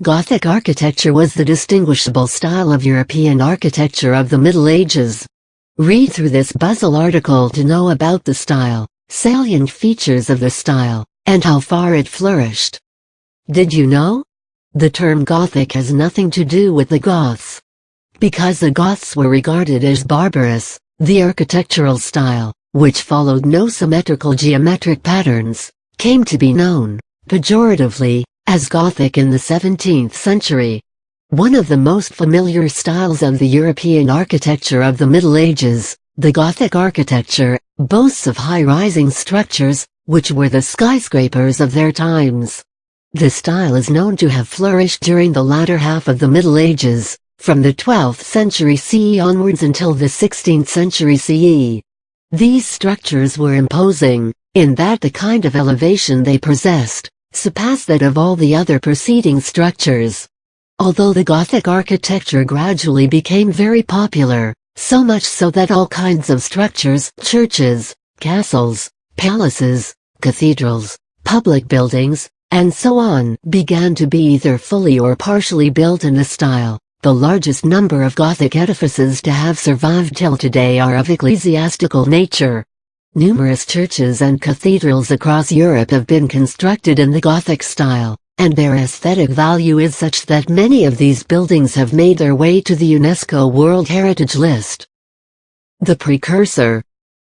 Gothic architecture was the distinguishable style of European architecture of the Middle Ages. Read through this Buzzle article to know about the style, salient features of the style, and how far it flourished. Did you know? The term Gothic has nothing to do with the Goths. Because the Goths were regarded as barbarous, the architectural style, which followed no symmetrical geometric patterns, came to be known, pejoratively, as Gothic in the 17th century. One of the most familiar styles of the European architecture of the Middle Ages, the Gothic architecture, boasts of high-rising structures, which were the skyscrapers of their times. The style is known to have flourished during the latter half of the Middle Ages, from the 12th century CE onwards until the 16th century CE. These structures were imposing, in that the kind of elevation they possessed surpassed that of all the other preceding structures. Although the Gothic architecture gradually became very popular, so much so that all kinds of structures, churches, castles, palaces, cathedrals, public buildings, and so on, began to be either fully or partially built in the style. The largest number of Gothic edifices to have survived till today are of ecclesiastical nature. Numerous churches and cathedrals across Europe have been constructed in the Gothic style, and their aesthetic value is such that many of these buildings have made their way to the UNESCO World Heritage List. The precursor.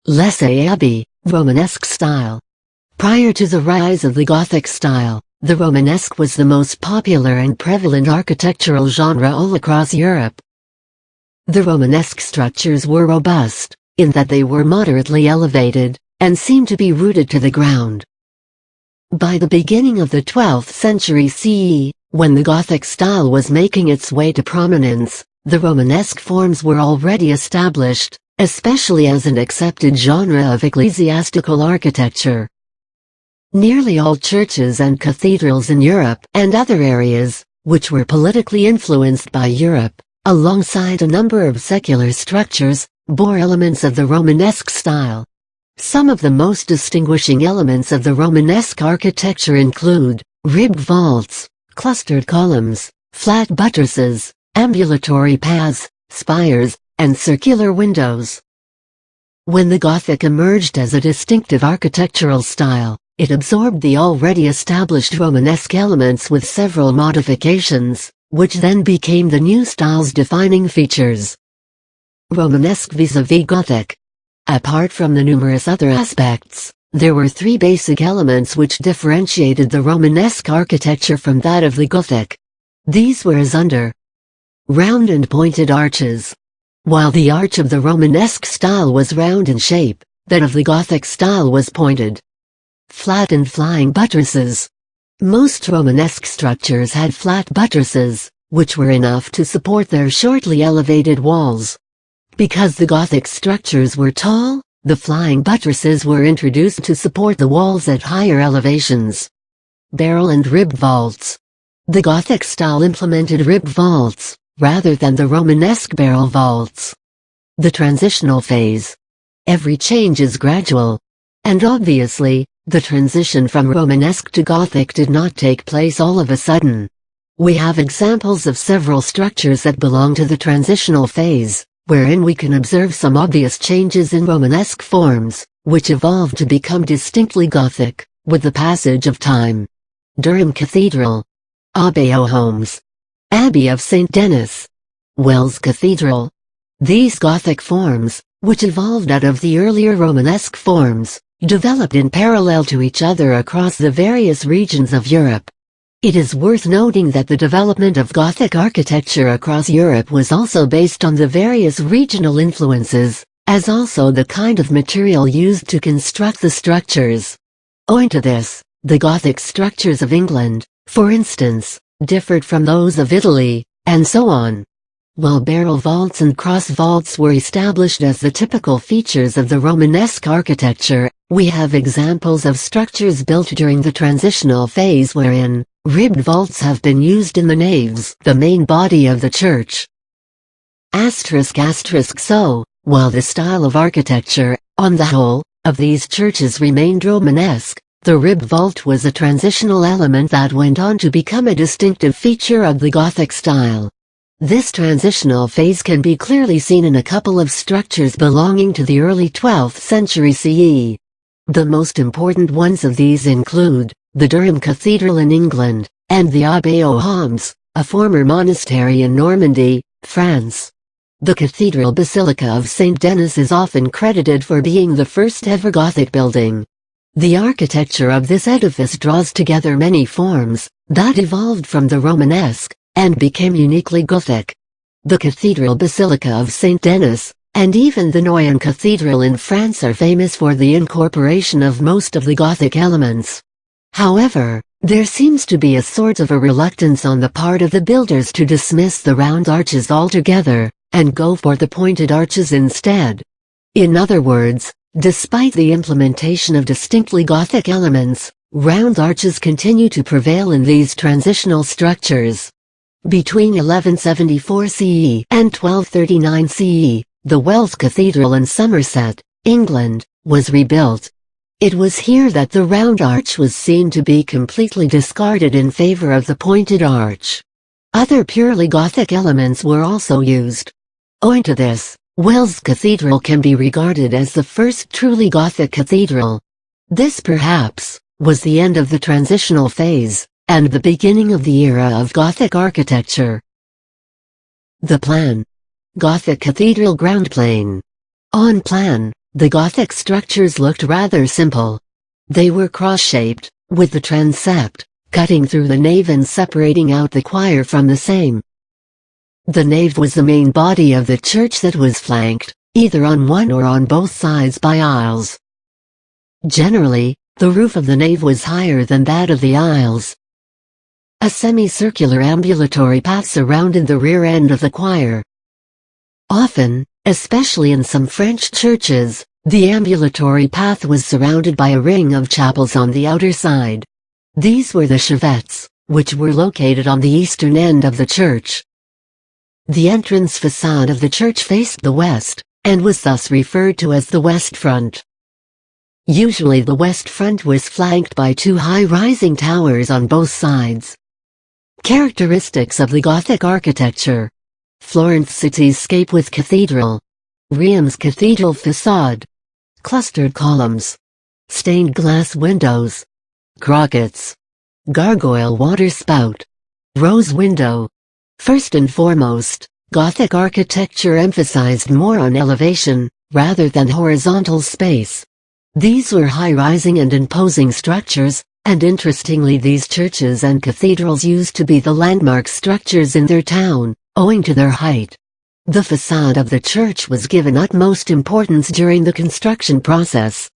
Lessay Abbey, Romanesque style. Prior to the rise of the Gothic style, the Romanesque was the most popular and prevalent architectural genre all across Europe. The Romanesque structures were robust, in that they were moderately elevated, and seemed to be rooted to the ground. By the beginning of the 12th century CE, when the Gothic style was making its way to prominence, the Romanesque forms were already established, especially as an accepted genre of ecclesiastical architecture. Nearly all churches and cathedrals in Europe and other areas, which were politically influenced by Europe, alongside a number of secular structures, bore elements of the Romanesque style. Some of the most distinguishing elements of the Romanesque architecture include ribbed vaults, clustered columns, flat buttresses, ambulatory paths, spires, and circular windows. When the Gothic emerged as a distinctive architectural style, it absorbed the already established Romanesque elements with several modifications, which then became the new style's defining features. Romanesque vis-à-vis Gothic. Apart from the numerous other aspects, there were three basic elements which differentiated the Romanesque architecture from that of the Gothic. These were as under: round and pointed arches. While the arch of the Romanesque style was round in shape, that of the Gothic style was pointed. Flat and flying buttresses. Most Romanesque structures had flat buttresses, which were enough to support their shortly elevated walls. Because the Gothic structures were tall, the flying buttresses were introduced to support the walls at higher elevations. Barrel and ribbed vaults. The Gothic style implemented ribbed vaults, rather than the Romanesque barrel vaults. The transitional phase. Every change is gradual. And obviously, the transition from Romanesque to Gothic did not take place all of a sudden. We have examples of several structures that belong to the transitional phase, wherein we can observe some obvious changes in Romanesque forms, which evolved to become distinctly Gothic, with the passage of time. Durham Cathedral. Abbey Homes. Abbey of St. Denis. Wells Cathedral. These Gothic forms, which evolved out of the earlier Romanesque forms, developed in parallel to each other across the various regions of Europe. It is worth noting that the development of Gothic architecture across Europe was also based on the various regional influences, as also the kind of material used to construct the structures. Owing to this, the Gothic structures of England, for instance, differed from those of Italy, and so on. While barrel vaults and cross vaults were established as the typical features of the Romanesque architecture, we have examples of structures built during the transitional phase wherein ribbed vaults have been used in the naves, the main body of the church. So, while the style of architecture, on the whole, of these churches remained Romanesque, The rib vault was a transitional element that went on to become a distinctive feature of the Gothic style. This transitional phase can be clearly seen in a couple of structures belonging to the early 12th century CE. The most important ones of these include the Durham Cathedral in England, and the Abbey aux Reims, a former monastery in Normandy, France. The Cathedral Basilica of St. Denis is often credited for being the first ever Gothic building. The architecture of this edifice draws together many forms that evolved from the Romanesque and became uniquely Gothic. The Cathedral Basilica of St. Denis, and even the Noyon Cathedral in France are famous for the incorporation of most of the Gothic elements. However, there seems to be a sort of a reluctance on the part of the builders to dismiss the round arches altogether, and go for the pointed arches instead. In other words, despite the implementation of distinctly Gothic elements, round arches continue to prevail in these transitional structures. Between 1174 CE and 1239 CE, the Wells Cathedral in Somerset, England, was rebuilt. It was here that the round arch was seen to be completely discarded in favor of the pointed arch. Other purely Gothic elements were also used. Owing to this, Wells Cathedral can be regarded as the first truly Gothic cathedral. This perhaps was the end of the transitional phase, and the beginning of the era of Gothic architecture. The plan. Gothic Cathedral Groundplan. On plan, the Gothic structures looked rather simple. They were cross-shaped, with the transept cutting through the nave and separating out the choir from the same. The nave was the main body of the church that was flanked, either on one or on both sides by aisles. Generally, the roof of the nave was higher than that of the aisles. A semicircular ambulatory path surrounded the rear end of the choir. Often, especially in some French churches, the ambulatory path was surrounded by a ring of chapels on the outer side. These were the Chevettes, which were located on the eastern end of the church. The entrance façade of the church faced the west, and was thus referred to as the west front. Usually the west front was flanked by two high-rising towers on both sides. Characteristics of the Gothic architecture. Florence Cityscape with cathedral. Reims Cathedral façade. Clustered columns. Stained glass windows. Crockets. Gargoyle water spout. Rose window. First and foremost, Gothic architecture emphasized more on elevation, rather than horizontal space. These were high-rising and imposing structures, and interestingly these churches and cathedrals used to be the landmark structures in their town, owing to their height. The facade of the church was given utmost importance during the construction process.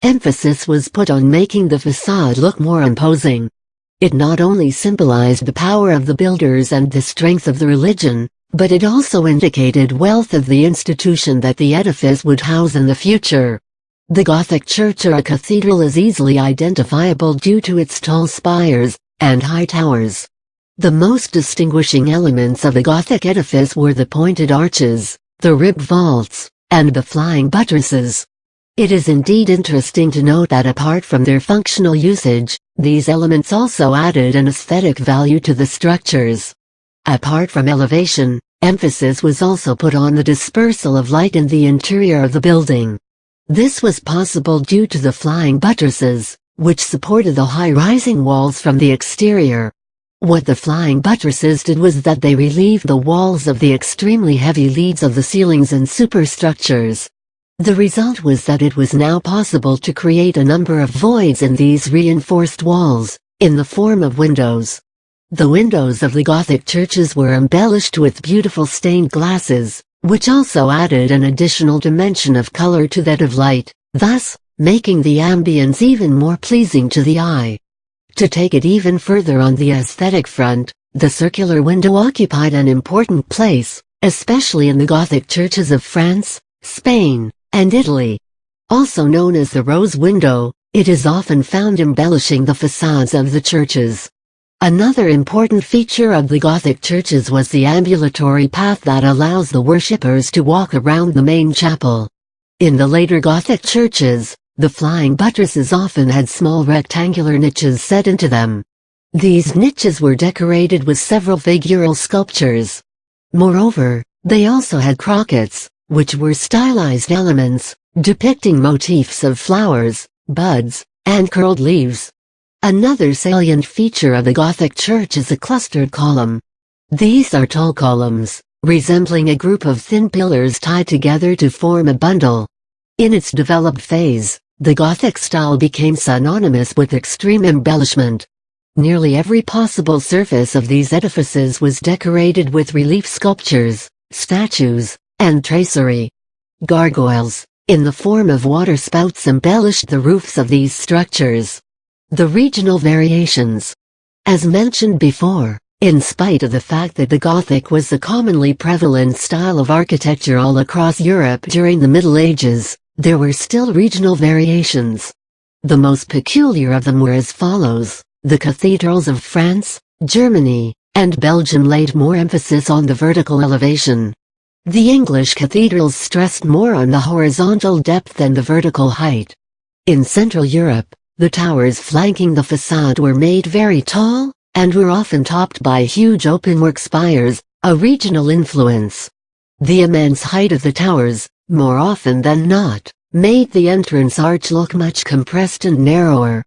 Emphasis was put on making the facade look more imposing. It not only symbolized the power of the builders and the strength of the religion, but it also indicated wealth of the institution that the edifice would house in the future. The Gothic church or a cathedral is easily identifiable due to its tall spires and high towers. The most distinguishing elements of a Gothic edifice were the pointed arches, the ribbed vaults, and the flying buttresses. It is indeed interesting to note that apart from their functional usage, these elements also added an aesthetic value to the structures. Apart from elevation, emphasis was also put on the dispersal of light in the interior of the building. This was possible due to the flying buttresses, which supported the high-rising walls from the exterior. What the flying buttresses did was that they relieved the walls of the extremely heavy leads of the ceilings and superstructures. The result was that it was now possible to create a number of voids in these reinforced walls, in the form of windows. The windows of the Gothic churches were embellished with beautiful stained glasses, which also added an additional dimension of color to that of light, thus making the ambience even more pleasing to the eye. To take it even further on the aesthetic front, the circular window occupied an important place, especially in the Gothic churches of France, Spain, and Italy. Also known as the rose window, it is often found embellishing the facades of the churches. Another important feature of the Gothic churches was the ambulatory path that allows the worshippers to walk around the main chapel. In the later Gothic churches, The flying buttresses often had small rectangular niches set into them. These niches were decorated with several figural sculptures. Moreover, they also had crockets, which were stylized elements, depicting motifs of flowers, buds, and curled leaves. Another salient feature of the Gothic church is a clustered column. These are tall columns, resembling a group of thin pillars tied together to form a bundle. In its developed phase, the Gothic style became synonymous with extreme embellishment. Nearly every possible surface of these edifices was decorated with relief sculptures, statues, and tracery. Gargoyles, in the form of water spouts, embellished the roofs of these structures. The regional variations. As mentioned before, in spite of the fact that the Gothic was the commonly prevalent style of architecture all across Europe during the Middle Ages, there were still regional variations. The most peculiar of them were as follows. The cathedrals of France, Germany, and Belgium laid more emphasis on the vertical elevation. The English cathedrals stressed more on the horizontal depth than the vertical height. In Central Europe, the towers flanking the façade were made very tall, and were often topped by huge openwork spires, a regional influence. The immense height of the towers, more often than not, made the entrance arch look much compressed and narrower.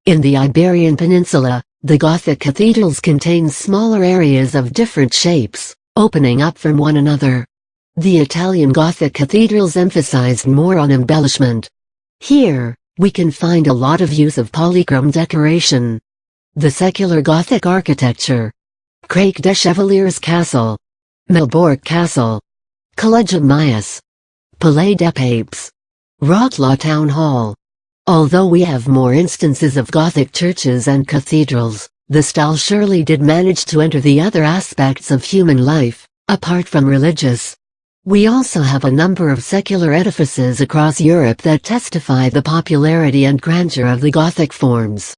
In the Iberian Peninsula, the Gothic cathedrals contained smaller areas of different shapes, opening up from one another. The Italian Gothic cathedrals emphasized more on embellishment. Here, we can find a lot of use of polychrome decoration. The secular Gothic architecture. Craig de Chevaliers Castle. MALBORK Castle. Collegium Maius. Palais des Papes. Wroclaw Town Hall. Although we have more instances of Gothic churches and cathedrals, the style surely did manage to enter the other aspects of human life, apart from religious. We also have a number of secular edifices across Europe that testify the popularity and grandeur of the Gothic forms.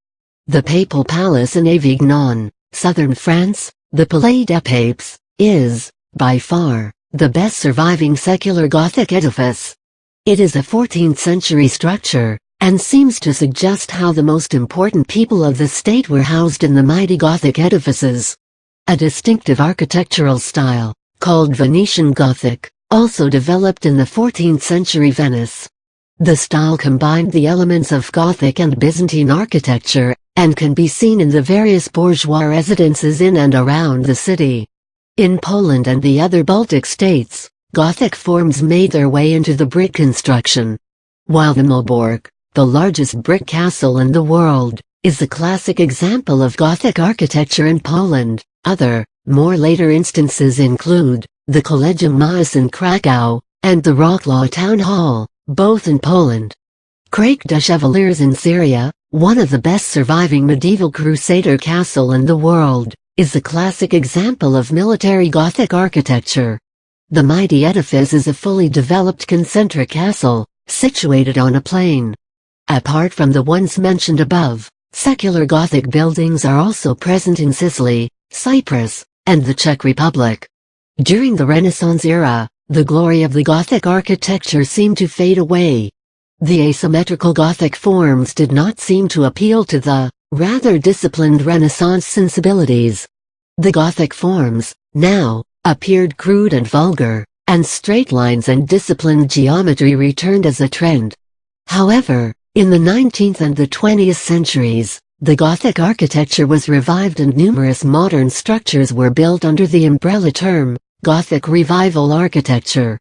The Papal Palace in Avignon, southern France, the Palais des Papes, is, by far, the best surviving secular Gothic edifice. It is a 14th-century structure, and seems to suggest how the most important people of the state were housed in the mighty Gothic edifices. A distinctive architectural style, called Venetian Gothic, also developed in the 14th century Venice. The style combined the elements of Gothic and Byzantine architecture, and can be seen in the various bourgeois residences in and around the city. In Poland and the other Baltic states, Gothic forms made their way into the brick construction. While the MALBORK, the largest brick castle in the world, is a classic example of Gothic architecture in Poland, other, more later instances include the Collegium Maius in Krakow, and the Wroclaw Town Hall, both in Poland. Craig de Chevaliers in Syria, one of the best surviving medieval Crusader castle in the world, is a classic example of military Gothic architecture. The mighty edifice is a fully developed concentric castle, situated on a plain. Apart from the ones mentioned above, secular Gothic buildings are also present in Sicily, Cyprus, and the Czech Republic. During the Renaissance era, the glory of the Gothic architecture seemed to fade away. The asymmetrical Gothic forms did not seem to appeal to the, rather disciplined Renaissance sensibilities. The Gothic forms, now, appeared crude and vulgar, and straight lines and disciplined geometry returned as a trend. However, in the 19th and the 20th centuries, the Gothic architecture was revived and numerous modern structures were built under the umbrella term, Gothic Revival architecture.